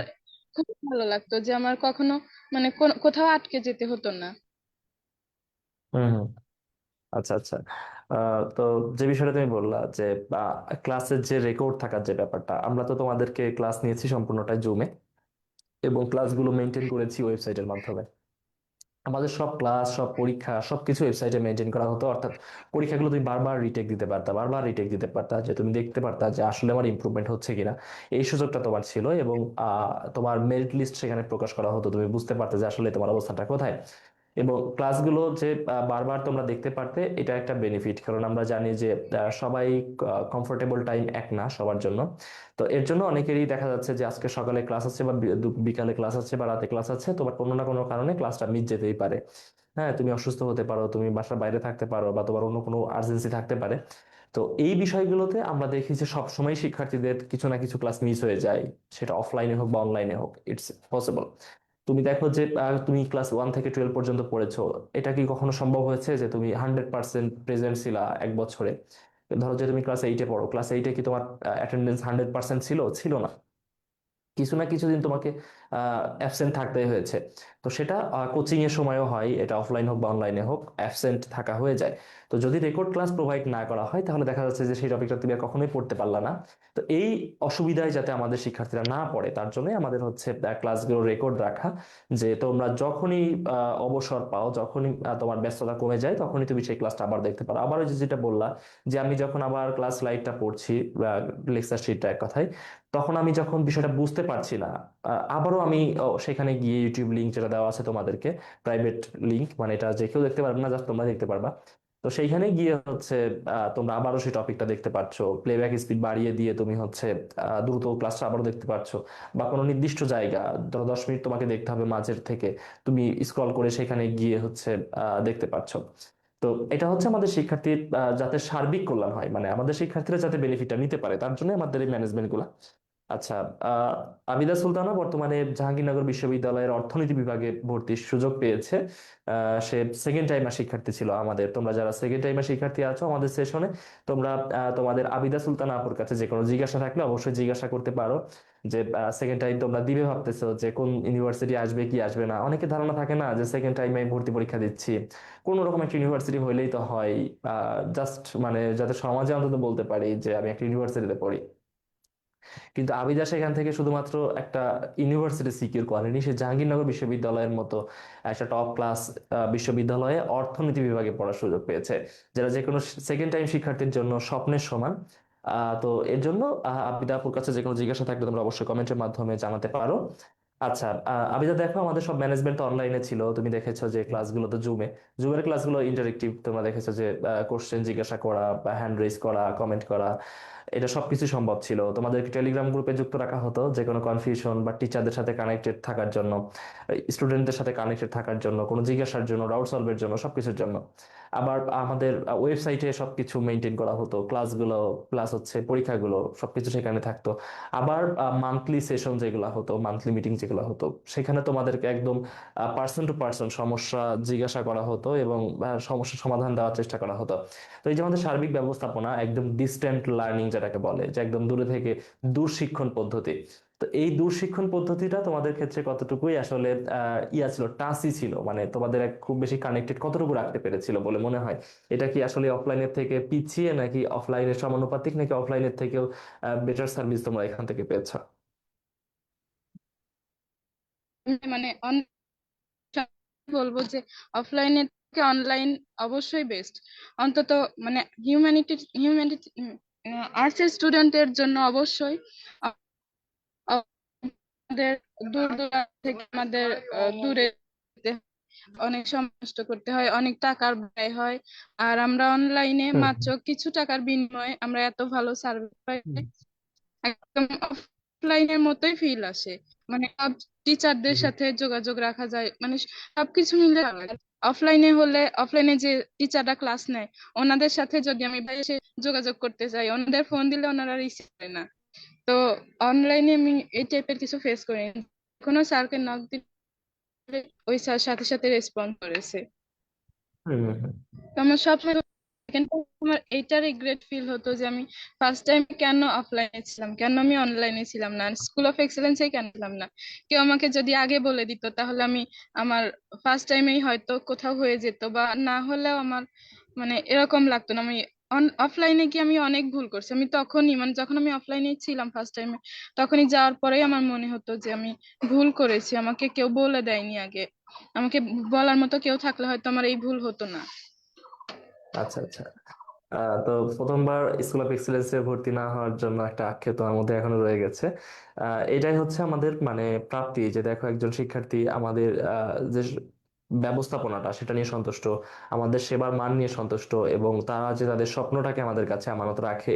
খুব ভালো লাগতো যে আমার কখনো মানে কোথাও আটকে যেতে হতো না। হুম হুম। আচ্ছা আচ্ছা। তো যে বিষয়টা তুমি বললা যে ক্লাসের যে রেকর্ড থাকার যে ব্যাপারটা, আমরা তো তোমাদেরকে ক্লাস নিয়েছি সম্পূর্ণটাই জুমে, এবং ক্লাসগুলো মেনটেন করেছি ওয়েবসাইটের মাধ্যমে। আমাদের সব ক্লাস, সব পরীক্ষা, সবকিছু ওয়েবসাইটে মেনটেন করা হতো। অর্থাৎ পরীক্ষাগুলো তুমি বারবার রিটেক দিতে পারতা, বারবার রিটেক দিতে পারতা, যে তুমি দেখতে পারতা যে আসলে আমার ইমপ্রুভমেন্ট হচ্ছে কিনা। এই সুযোগটা তোমার ছিল। এবং তোমার মেরিট লিস্ট সেখানে প্রকাশ করা হতো, তুমি বুঝতে পারতে যে আসলে তোমার অবস্থানটা কোথায়। এবং ক্লাসগুলো যে বারবার তোমরা দেখতে পারতে, এটা একটা বেনিফিট। কারণ আমরা জানি যে সবাই কমফোর্টেবল টাইম এক না সবার জন্য। তো এর জন্য অনেকেরই দেখা যাচ্ছে যে আজকে সকালে ক্লাস আছে বা বিকালে ক্লাস আছে বা রাতে ক্লাস আছে, তোমার কোনো না কোনো কারণে ক্লাসটা মিস যেতেই পারে। হ্যাঁ, তুমি অসুস্থ হতে পারো, তুমি বাসার বাইরে থাকতে পারো, বা তোমার অন্য কোনো আর্জেন্সি থাকতে পারে। তো এই বিষয়গুলোতে আমরা দেখি যে সবসময় শিক্ষার্থীদের কিছু না কিছু ক্লাস মিস হয়ে যায়, সেটা অফলাইনে হোক বা অনলাইনে হোক, ইটস পসিবল। তুমি দেখো যে তুমি ক্লাস 1 থেকে 12 পর্যন্ত পড়েছো, এটা কি কখনো সম্ভব হয়েছে যে তুমি 100% প্রেজেন্ট ছিলা 1 বছরে? ধরো যে তুমি ক্লাস 8-এ পড়ো, ক্লাস 8-এ কি তোমার অ্যাটেন্ডেন্স 100% ছিল? ছিল না। কিছু না কিছুদিন তোমাকে অ্যাবসেন্ট থাকতে হয়েছে। তো সেটা কোচিং এর সময়ও হয়, এটা অফলাইন হোক বা অনলাইনে হোক, অ্যাবসেন্ট থাকা হয়ে যায়। তো যদি রেকর্ড ক্লাস প্রোভাইড না করা হয় তাহলে দেখা যাচ্ছে যে সেই টপিকটা তুমি আর কখনোই পড়তে পারলা না। তো এই অসুবিধায় যাতে আমাদের শিক্ষার্থীরা না পড়ে তার জন্য আমাদের হচ্ছে ক্লাসগুলো রেকর্ড রাখা, যে তোমরা যখনই অবসর পাও, যখনই তোমার ব্যস্ততা কমে যায়, তখনই তুমি সেই ক্লাসটা আবার দেখতে পারো। আবার ওই যে যেটা বললা, যে আমি যখন আবার ক্লাস লাইটটা পড়ছি, লেকচার শিটটা এক কথায়, তখন আমি যখন বিষয়টা বুঝতে পারছি না, আবারও আমি সেখানে গিয়ে ইউটিউব লিঙ্ক যেটা দেওয়া আছে তোমাদেরকে, প্রাইভেট লিঙ্ক, মানে এটা যে কেউ দেখতে পারবে না, জাস্ট তোমরা দেখতে পারবা। তো সেইখানে গিয়ে হচ্ছে তোমরা আবারও সেই টপিকটা দেখতে পাচ্ছো, প্লেব্যাক স্পিড বাড়িয়ে দিয়ে তুমি হচ্ছে দ্রুত ক্লাসটা আবারও দেখতে পাচ্ছো। বা কোনো নির্দিষ্ট জায়গা, ধরো 10 মিনিট তোমাকে দেখতে হবে মাঝের থেকে, তুমি স্ক্রল করে সেখানে গিয়ে হচ্ছে দেখতে পাচ্ছো। তো এটা হচ্ছে আমাদের শিক্ষার্থীর যাতে সার্বিক কল্যাণ হয়, মানে আমাদের শিক্ষার্থীরা যাতে বেনিফিটটা নিতে পারে তার জন্য আমাদের এই ম্যানেজমেন্ট গুলা। আচ্ছা, আবিদা সুলতানা বর্তমানে জাহাঙ্গীরনগর বিশ্ববিদ্যালয়ের অর্থনীতি বিভাগে ভর্তির সুযোগ পেয়েছে। সে সেকেন্ড টাইমার শিক্ষার্থী ছিল আমাদের। তোমরা যারা সেকেন্ড টাইমার শিক্ষার্থী আছো আমাদের সেশনে, তোমরা তোমাদের আবিদা সুলতানা আপুর কাছে যে কোনো জিজ্ঞাসা থাকলে অবশ্যই জিজ্ঞাসা করতে পারো, যে সেকেন্ড টাইম তোমরা দিবে ভাবতেছো, যে কোন ইউনিভার্সিটি আসবে কি আসবে না। অনেকে ধারণা থাকে না যে সেকেন্ড টাইমে ভর্তি পরীক্ষা দিচ্ছি, কোন রকম একটা ইউনিভার্সিটি হইলেই তো হয়, জাস্ট মানে যাতে সমাজে অন্তত বলতে পারি যে আমি একটা ইউনিভার্সিটিতে পড়ি। কিন্তু আবিদা সেখান থেকে শুধুমাত্র একটা ইউনিভার্সিটি সিকিউর করেনি, সে জাহাঙ্গীরনগর বিশ্ববিদ্যালয়ের মতো একটা টপ ক্লাস বিশ্ববিদ্যালয়ে অর্থনীতি বিভাগে পড়ার সুযোগ পেয়েছে, যেটা যে কোনো সেকেন্ড টাইম শিক্ষার্থীর জন্য স্বপ্নের সমান। তো এর জন্য আবিদা আপুর কাছে যে কোনো জিজ্ঞাসা থাকলে তোমরা অবশ্যই কমেন্টের মাধ্যমে জানাতে পারো। আচ্ছা, আবিদা দেখো আমাদের সব ম্যানেজমেন্ট অনলাইনে ছিল, তুমি দেখেছো যে ক্লাসগুলো তো জুমের ক্লাসগুলো ইন্টারেক্টিভ, তোমরা দেখেছো যে কোশ্চেন জিজ্ঞাসা করা বা হ্যান্ড রেজ করা, কমেন্ট করা, এটা সবকিছু সম্ভব ছিল। তোমাদেরকে টেলিগ্রাম গ্রুপে যুক্ত রাখা হতো যে কোনো কনফিউশন বা টিচারদের সাথে কানেক্টেড থাকার জন্য, স্টুডেন্টদের সাথে কানেক্টেড থাকার জন্য, কোনো জিজ্ঞাসার জন্য, ডাউট সলভের জন্য, সবকিছুর জন্য। আবার আমাদের ওয়েবসাইটে সবকিছু মেনটেন করা হতো, ক্লাসগুলো প্লাস হচ্ছে পরীক্ষাগুলো সবকিছু সেখানে থাকতো। আবার মান্থলি সেশন যেগুলো হতো, মান্থলি মিটিং যেগুলো হতো, সেখানে তোমাদেরকে একদম পার্সন টু পার্সন সমস্যা জিজ্ঞাসা করা হতো এবং সমস্যার সমাধান দেওয়ার চেষ্টা করা হতো। তো এই যে আমাদের সার্বিক ব্যবস্থাপনা, একদম ডিস্টেন্ট লার্নিং যেটাকে বলে, যে একদম দূরে থেকে দূর শিক্ষণ পদ্ধতি। তো এই দূর শিক্ষণ পদ্ধতিটা তোমাদের ক্ষেত্রে কতটুকুই আসলে ইয়া ছিল, টাচই ছিল, মানে তোমাদের খুব বেশি কানেক্টেড কতটুকু রাখতে পেরেছিল বলে মনে হয়? এটা কি আসলে অফলাইনের থেকে পিছিয়ে, নাকি অফলাইনের সমানুপাতিক, নাকি অফলাইনের থেকেও বেটার সার্ভিস তোমরা এখান থেকে পেয়েছো? মানে বলবো যে অফলাইনের থেকে অনলাইন অবশ্যই বেস্ট। অন্তত মানে হিউম্যানিটি হিউম্যানিটি আর্টস এর স্টুডেন্টের জন্য অবশ্যই। আমাদের দূর দূরান্ত থেকে আমাদের দূরে যেতে হয়, অনেক সময় নষ্ট করতে হয়, অনেক টাকার ব্যয় হয়। আর আমরা অনলাইনে হুম মাত্র কিছু টাকার বিনিময়ে আমরা এত ভালো সার্ভিস পাই, হুম একদম অফলাইনের মতোই ফিল আসে। মানে সব টিচারদের হুম। সাথে যোগাযোগ রাখা যায়, মানে সবকিছু মিলে অফলাইনে হলে অফলাইনে যে টিচাররা ক্লাস নেয় ওনাদের সাথে যদি আমি বাইরে এসে যোগাযোগ করতে চাই, ওনাদের ফোন দিলে ওনারা রিসিভ করে না। তো অনলাইনে আমি এই টাইপের কিছু ফেস করিনি, কোনো স্যারকে নক দিলে ওই স্যার সাথে সাথে রেসপন্ড করেছে। হুম হুম। তো আমার সবসময় second time আমার এইটা রিগ্রেট ফিল হতো যে আমি ফার্স্ট টাইম কেন অফলাইনে ছিলাম, কেন আমি অনলাইনে ছিলাম না, স্কুল অফ এক্সেলেন্সে কেন ছিলাম না। কেউ আমাকে যদি আগে বলে দিত তাহলে আমি আমার ফার্স্ট টাইমেই হয়তো কোথাও হয়ে যেত, বা না হলেও আমার মানে এরকম লাগতো না। আমি অফলাইনে গিয়ে আমি অনেক ভুল করছি। আমি তখনই মানে যখন আমি অফলাইনে ছিলাম ফার্স্ট টাইমে, তখনই যাওয়ার পরেই আমার মনে হতো যে আমি ভুল করেছি, আমাকে কেউ বলে দেয়নি আগে। আমাকে বলার মতো কেউ থাকলে হয়তো আমার এই ভুল হতো না। আচ্ছা আচ্ছা। তো প্রথমবার স্কুল অফ এক্সেলেন্সে ভর্তি না হওয়ার জন্য একটা আক্ষেপ তোমার মধ্যে এখনো রয়ে গেছে। এটাই হচ্ছে আমাদের মানে প্রাপ্তি, যে দেখো একজন শিক্ষার্থী আমাদের যে ব্যবস্থাপনাটা সেটা নিয়ে সন্তুষ্ট, আমাদের সেবার মান নিয়ে সন্তুষ্ট, এবং তারা যে তাদের স্বপ্নটাকে আমাদের কাছে আমানত রাখে,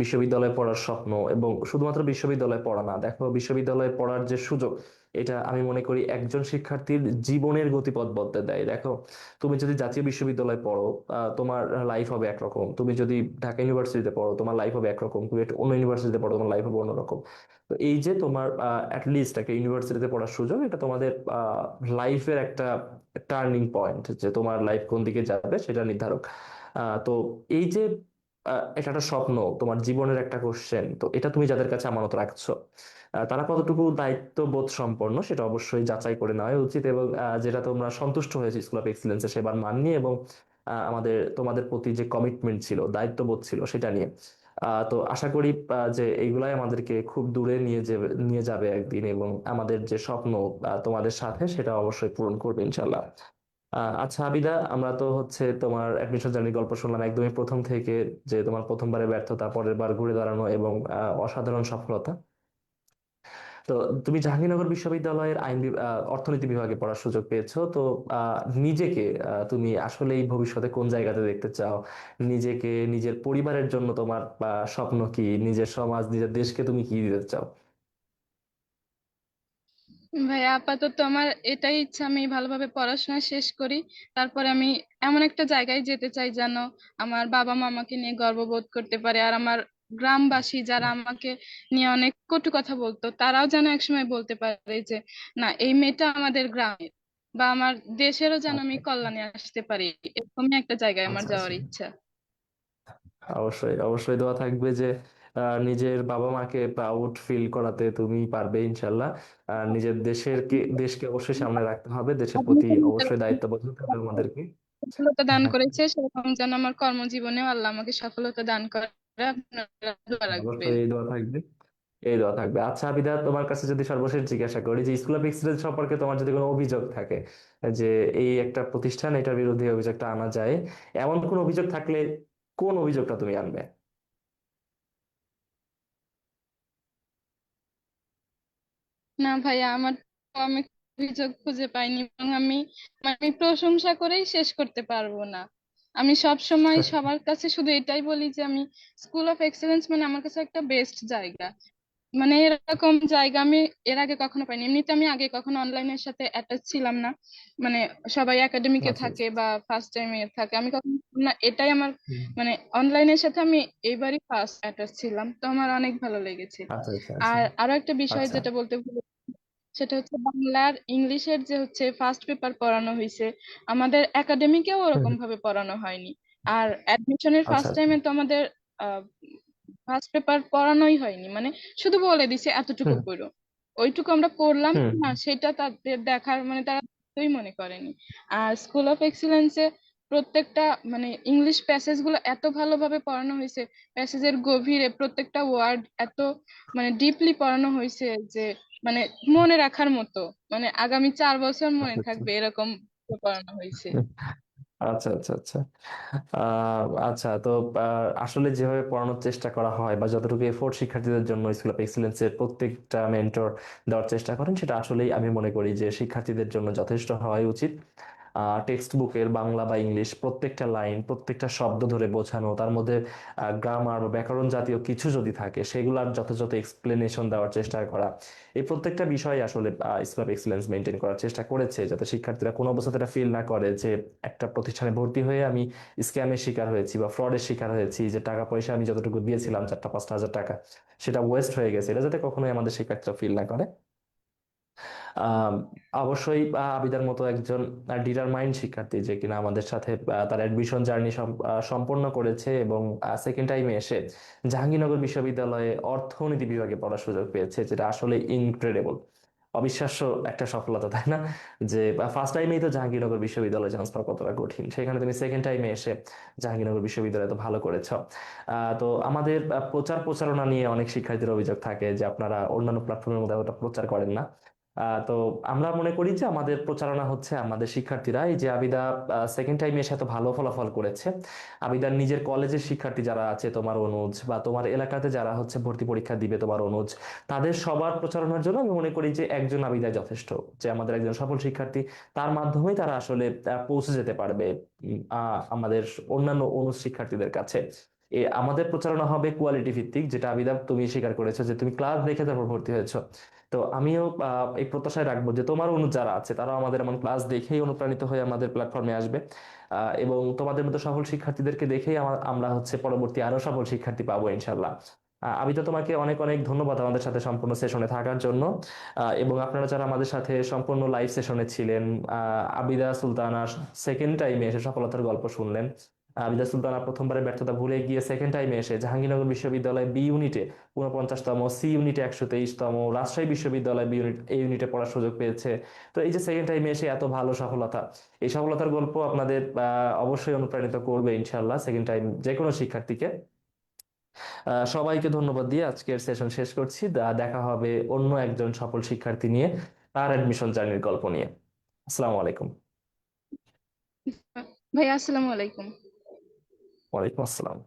বিশ্ববিদ্যালয়ে পড়ার স্বপ্ন। এবং শুধুমাত্র বিশ্ববিদ্যালয়ে পড়া না, দেখো বিশ্ববিদ্যালয়ে পড়ার যে সুযোগ, এটা আমি মনে করি একজন শিক্ষার্থীর জীবনের গতিপথ বদলে দেয়। দেখো, তুমি যদি জাতীয় বিশ্ববিদ্যালয়ে পড়ো, তোমার লাইফ হবে একরকম। তুমি যদি ঢাকা ইউনিভার্সিটিতে পড়ো তোমার লাইফ হবে একরকম। তুমি একটা অন্য ইউনিভার্সিটিতে পড়ো তোমার লাইফ হবে অন্যরকম। তো এই যে তোমার লিস্ট একটা ইউনিভার্সিটিতে পড়ার সুযোগ, এটা তোমাদের লাইফের একটা টার্নিং পয়েন্ট, যে তোমার লাইফ কোন দিকে যাবে সেটা নির্ধারক। তো এই যে এটা একটা স্বপ্ন, তোমার জীবনের একটা কোশ্চেন, তো এটা তুমি যাদের কাছে আমানত রাখছো, তারা কতটুকু দায়িত্ববোধ সম্পন্ন সেটা অবশ্যই যাচাই করে নেওয়া উচিত। এবং যেটা তোমরা সন্তুষ্ট হয়েছে স্কুল অফ এক্সিলেন্সে সেবার মান নিয়ে, এবং আমাদের তোমাদের প্রতি যে কমিটমেন্ট ছিল, দায়িত্ববোধ ছিল সেটা নিয়ে, তো আশা করি যে এইগুলাই আমাদেরকে খুব দূরে নিয়ে যাবে একদিন, এবং আমাদের যে স্বপ্ন তোমাদের সাথে সেটা অবশ্যই পূরণ করবে ইনশাল্লাহ। আচ্ছা আবিদা, আমরা তো হচ্ছে তোমার অ্যাডমিশন জার্নির গল্প শুনলাম একদমই প্রথম থেকে, যে তোমার প্রথমবারের ব্যর্থতা, পরের বার ঘুরে দাঁড়ানো, এবং অসাধারণ সফলতা। তো তুমি জাহাঙ্গীরনগর বিশ্ববিদ্যালয়ের অর্থনীতি বিভাগে পড়ার সুযোগ পেয়েছো, তো নিজেকে তুমি আসলে এই ভবিষ্যতে কোন জায়গাতে দেখতে চাও? নিজেকে, নিজের পরিবারের জন্য তোমার স্বপ্ন কি? নিজের সমাজ, নিজের দেশকে তুমি কি দিতে চাও? ভাইয়া আপাতত আমার এটাই ইচ্ছা, আমি ভালোভাবে পড়াশোনা শেষ করি, তারপরে আমি এমন একটা জায়গায় যেতে চাই যেন আমার বাবা মা আমাকে নিয়ে গর্ববোধ করতে পারে, আর আমার গ্রামবাসী যারা আমাকে নিয়ে অনেক কটু কথা বলতো তারাও যেন একসময় বলতে পারে যে না, এই মেয়েটা আমাদের গ্রামের, বা আমার দেশেরও যেন আমি আচ্ছা কল্যাণে আসতে পারি। এরকমই একটা জায়গায় আমার আচ্ছা যাওয়ার আচ্ছা। ইচ্ছা। অবশ্যই অবশ্যই দোয়া থাকবে যে নিজের বাবা মাকে প্রাউড ফিল করাতে তুমি পারবে ইনশাল্লাহ। আর নিজের দেশকে অবশ্যই সামনে রাখতে হবে, দেশের আপনি প্রতি তো নিজের অবশ্যই দায়িত্ববোধ হতে হবে আমাদেরকে। সফলতা দান করেছে, সেরকম যেন আমার কর্মজীবনেও আল্লাহ আমাকে সফলতা দান করে। আপনারা দোয়া রাখবেন। অবশ্যই এই দোয়া থাকবে, এই দোয়া থাকবে। আচ্ছা আবিদা, তোমার কাছে যদি সর্বশেষ জিজ্ঞাসা করি যে স্কুল অফ এক্সিলেন্স সম্পর্কে তোমার যদি কোনো অভিযোগ থাকে, যে এই একটা প্রতিষ্ঠান, এটার বিরুদ্ধে এই অভিযোগটা আনা যায়, এমন কোন অভিযোগ থাকলে কোন অভিযোগটা তুমি আনবে? না ভাইয়া, আমার তো আমি অভিযোগ খুঁজে পাইনি, এবং আমি প্রশংসা করেই শেষ করতে পারবো না। আমি সব সময় সবার কাছে শুধু এটাই বলি যে আমি স্কুল অফ এক্সেলেন্স মানে আমার কাছে একটা বেস্ট জায়গা। মানে এরকম জায়গা আমি এর আগে কখনো পাইনি। এমনিতে আমি আগে কখনো অনলাইনের সাথে অ্যাটাচ ছিলাম না, মানে সবাই একাডেমিকে আচ্ছা থাকে আচ্ছা বা ফার্স্ট টাইমে থাকে, আমি কখনো ছিলাম না, এটাই আমার হুম। মানে অনলাইনের সাথে আমি এবারই ফার্স্ট অ্যাটাচ ছিলাম, তো আমার অনেক ভালো লেগেছে। আচ্ছা আচ্ছা আচ্ছা আর আরো একটা বিষয় আচ্ছা। যেটা বলতে ভুলে, সেটা হচ্ছে বাংলার ইংলিশের যে হচ্ছে ফার্স্ট পেপার পড়ানো হয়েছে, আমাদের একাডেমিকেও হুম, ওরকম হুম। ভাবে পড়ানো হয়নি। আর অ্যাডমিশনের আচ্ছা ফার্স্ট আচ্ছা। টাইমে তো আমাদের ফার্স্ট পেপার পড়ানোই হয়নি, মানে শুধু বলে দিছে এতটুকু হুম পড়ো, ওইটুকু আমরা পড়লাম হুম না, সেটা তাদের দেখার মানে তারা কিছুই মনে করেনি। আর স্কুল অফ এক্সিলেন্সে প্রত্যেকটা মানে ইংলিশ প্যাসেজ গুলো এত ভালোভাবে পড়ানো হয়েছে, প্যাসেজের গভীরে প্রত্যেকটা ওয়ার্ড এত মানে ডিপলি পড়ানো হয়েছে যে মানে মনে রাখার মতো, মানে আগামী 4 বছর মনে আচ্ছা আচ্ছা। থাকবে এরকম পড়ানো হয়েছে। আচ্ছা আচ্ছা আচ্ছা। আচ্ছা, তো আসলে যেভাবে পড়ানোর চেষ্টা করা হয়, বা যতটুকু এফোর্ট শিক্ষার্থীদের জন্য স্কুল অফ এক্সিলেন্সের প্রত্যেকটা মেন্টর দেওয়ার চেষ্টা করেন, সেটা আসলেই আমি মনে করি যে শিক্ষার্থীদের জন্য যথেষ্ট হওয়াই উচিত। টেক্সট বুকের বাংলা বা ইংলিশ প্রত্যেকটা লাইন, প্রত্যেকটা শব্দ ধরে বোঝানো, তার মধ্যে গ্রামার বা ব্যাকরণ জাতীয় কিছু যদি থাকে সেগুলার যথাযথ এক্সপ্লেনেশন দেওয়ার চেষ্টা করা, এই প্রত্যেকটা বিষয় আসলে স্কুল অফ এক্সিলেন্স মেনটেন করার চেষ্টা করেছে, যাতে শিক্ষার্থীরা কোনো অবস্থাতে এটা ফিল না করে যে একটা প্রতিষ্ঠানে ভর্তি হয়ে আমি স্ক্যামের শিকার হয়েছি বা ফ্রডের শিকার হয়েছি, যে টাকা পয়সা আমি যতটুকু দিয়েছিলাম 4-5 হাজার টাকা, সেটা ওয়েস্ট হয়ে গেছে, এটা যাতে কখনোই আমাদের শিক্ষার্থীরা ফিল না করে। আহ, অবশ্যই আবিদার মতো একজন ডিটারমাইন্ড শিক্ষার্থী, যে কিনা আমাদের সাথে তার অ্যাডমিশন জার্নি সম্পন্ন করেছে, এবং সেকেন্ড টাইমে এসে জাহাঙ্গীরনগর বিশ্ববিদ্যালয়ে অর্থনীতি বিভাগে পড়ার সুযোগ পেয়েছে, যেটা আসলে ইনক্রেডিবল, অবিশ্বাস্য একটা সফলতা, তাই না? যে ফার্স্ট টাইমেই তো জাহাঙ্গীরনগর বিশ্ববিদ্যালয়ে চান্স পাওয়া কতটা কঠিন, সেখানে তুমি সেকেন্ড টাইমে এসে জাহাঙ্গীরনগর বিশ্ববিদ্যালয়ে তো ভালো করেছো। তো আমাদের প্রচার প্রচারণা নিয়ে অনেক শিক্ষার্থীর অভিযোগ থাকে যে আপনারা অন্যান্য প্ল্যাটফর্মের মধ্যে ওটা প্রচার করেন না। তো আমরা মনে করি যে আমাদের প্রচারণা হচ্ছে আমাদের শিক্ষার্থীরা, এই যে আবিদা সেকেন্ড টাইমে এসে এত ভালো ফলাফল করেছে, আবিদার নিজের কলেজের শিক্ষার্থী যারা আছে, তোমার অনুজ, বা তোমার এলাকাতে যারা হচ্ছে ভর্তি পরীক্ষা দিবে তোমার অনুজ, তাদের সবার প্রচারণার জন্য আমি মনে করি যে একজন আবিদা যথেষ্ট, যে আমাদের একজন সফল শিক্ষার্থী, তার মাধ্যমেই তারা আসলে পৌঁছে যেতে পারবে আমাদের অন্যান্য অনুজ শিক্ষার্থীদের কাছে। আমাদের প্রচারণা হবে কোয়ালিটি ভিত্তিক, যেটা আবিদা তুমি স্বীকার করেছো যে তুমি ক্লাস দেখে তারপর ভর্তি হয়েছো। তো আমিও এই প্রত্যাশায় রাখবো যে তোমার অনুজ যারা আছে তারাও আমাদের এমন ক্লাস দেখেই অনুপ্রাণিত হয়ে আমাদের প্ল্যাটফর্মে আসবে, এবং তোমাদের মতো সফল শিক্ষার্থীদেরকে দেখেই আমরা হচ্ছে পরবর্তী আরো সফল শিক্ষার্থী পাবো ইনশাল্লাহ। আমি তো তোমাকে অনেক অনেক ধন্যবাদ আমাদের সাথে সম্পূর্ণ সেশনে থাকার জন্য, এবং আপনারা যারা আমাদের সাথে সম্পূর্ণ লাইভ সেশনে ছিলেন, আবিদা সুলতানা সেকেন্ড টাইমে এসে সফলতার গল্প শুনলেন, আবিদা সুলতানা প্রথমবারে ব্যর্থতা ভুলে গিয়ে সেকেন্ড টাইমে এসে জাহাঙ্গীরনগর বিশ্ববিদ্যালয় বি ইউনিটে 49তম, সি ইউনিটে 123তম, রাজশাহী বিশ্ববিদ্যালয় বি ইউনিট এ ইউনিটে পড়ার সুযোগ পেয়েছে। তো এই যে সেকেন্ড টাইমে এসে এত ভালো সফলতা, এই সফলতার গল্প আপনাদের অবশ্যই অনুপ্রাণিত করবে ইনশাল্লাহ সেকেন্ড টাইম যে কোনো শিক্ষার্থীকে। সবাইকে ধন্যবাদ দিয়ে আজকের সেশন শেষ করছি। দেখা হবে অন্য একজন সফল শিক্ষার্থী নিয়ে, তার অ্যাডমিশন জার্নির গল্প নিয়ে। আসসালামু আলাইকুম। ভাইয়া আসসালামু আলাইকুম। ওয়ালাইকুম আসসালাম।